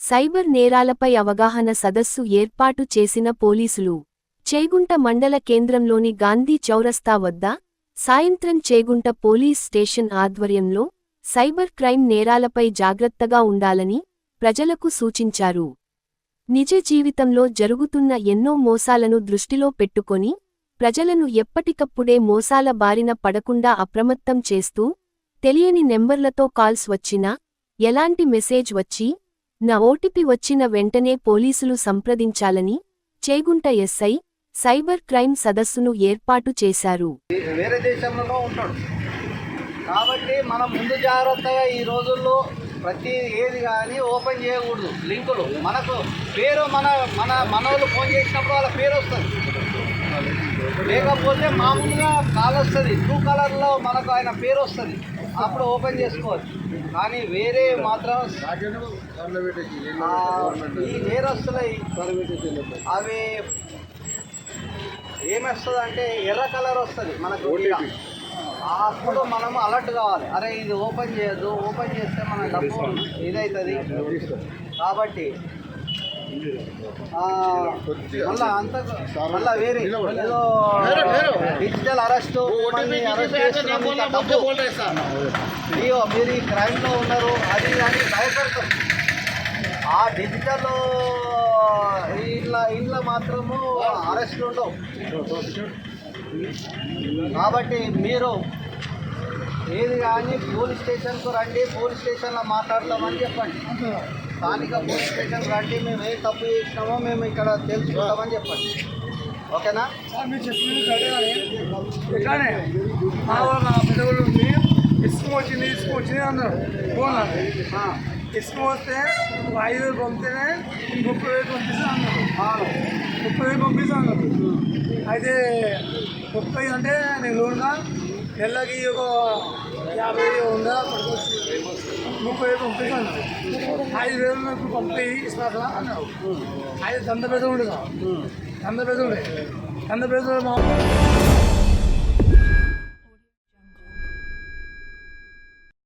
Cyber నేరాలపై అవగాహన సదస్సు ఏర్పాటు చేసిన పోలీసులు చేగుంట మండల కేంద్రంలోని గాంధీ చౌరస్తా వద్ద సాయంత్రం చేగుంట పోలీస్ స్టేషన్ ఆధ్వర్యంలో సైబర్ క్రైమ్ నేరాలపై జాగ్రత్తగా ఉండాలని ప్రజలకు సూచించారు. నిజ జీవితంలో జరుగుతున్న ఎన్నో మోసాలను దృష్టిలో పెట్టుకొని ప్రజలను ఎప్పటికప్పుడే మోసాల బారిన పడకుండా అప్రమత్తం చేస్తూ తెలియని నెంబర్లతో కాల్స్ వచ్చినా ఎలాంటి మెసేజ్ వచ్చి నా ఓటీపీ వచ్చిన వెంటనే పోలీసులు సంప్రదించాలని చేగుంట ఎస్ఐ సైబర్ క్రైమ్ సదస్సును ఏర్పాటు చేశారు. వేరే దేశంలో ఉంటాడు కాబట్టి మనం ముందు జాగ్రత్తగా ఈ రోజుల్లో ప్రతి ఏది కానీ ఓపెన్ చేయకూడదు. లింకులు మనకు పేరు మనోళ్ళు ఫోన్ చేసినప్పుడు వాళ్ళ పేరు వస్తుంది, లేకపోతే మామూలుగా కాల్ వస్తుంది, బ్లూ కలర్లో మనకు ఆయన పేరు వస్తుంది, అప్పుడు ఓపెన్ చేసుకోవచ్చు. కానీ వేరే మాత్రం ఈ నేరస్తులై అవి ఏమొస్తుంది అంటే ఎర్ర కలర్ వస్తుంది మనకు. అప్పుడు మనము అలర్ట్ కావాలి, అరే ఇది ఓపెన్ చేయొద్దు, ఓపెన్ చేస్తే మన డబ్బు ఇదవుతుంది. కాబట్టి మళ్ళా వేరే ఏదో డిజిటల్ అరెస్ట్ అయ్యో మీరు ఈ క్రైమ్లో ఉన్నారు అది అని భయపడతారు. ఆ డిజిటల్ ఇంట్లో మాత్రము అరెస్ట్లు ఉండవు. కాబట్టి మీరు ఏది కానీ పోలీస్ స్టేషన్కు రండి, పోలీస్ స్టేషన్లో మాట్లాడతామని చెప్పండి. స్థానిక పోలీస్ స్టేషన్కి రండి, మేము ఏ తప్పు చేసినామో మేము ఇక్కడ తెలుసుకుంటామని చెప్పండి. ఓకేనా? మీరు చెప్పింది ఎట్లానే మా పెద్దవాళ్ళు ఇసుక వచ్చింది అన్నారు. ఫోన్ ఇసుక వస్తే 5,000 పంపితేనే 30,000 పంపిస్తా అన్నారు. 30,000 పంపిస్తా అన్నారు. అయితే 30 అంటే నేను లోన్గా నెలకి ఒక 50 ఉందా పడుకోవచ్చు, 30,000 పంపిస్తాను. 5,000 నాకు పంపి ఇస్తున్నా అన్నారు. 5 దంద పెద్ద ఉండదు, దంద పెద్ద ఉండే మా